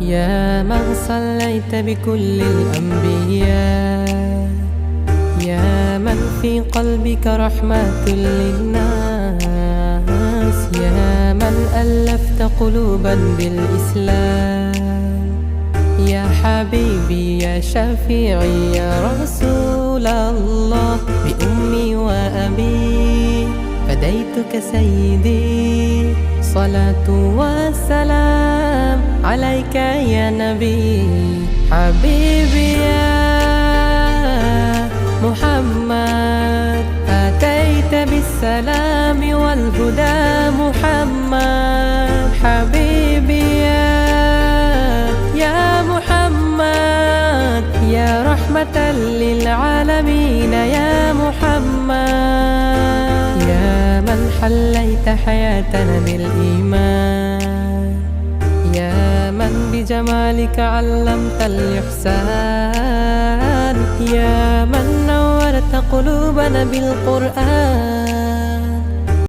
يا من صليت بكل الأنبياء، يا من في قلبك رحمة للناس، يا من ألفت قلوبا بالإسلام، يا حبيبي يا شفيعي يا رسول الله، بأمي وأبي فديتك سيدي، صلاة والسلام عليك يا نبي. حبيبي يا محمد أتيت بالسلام والهدى محمد، حبيبي يا محمد يا رحمة للعالمين يا محمد، يا من حليت حياتنا بالإيمان، يا من بجمالك علمت الإحسان، يا من نورت قلوبنا بالقرآن.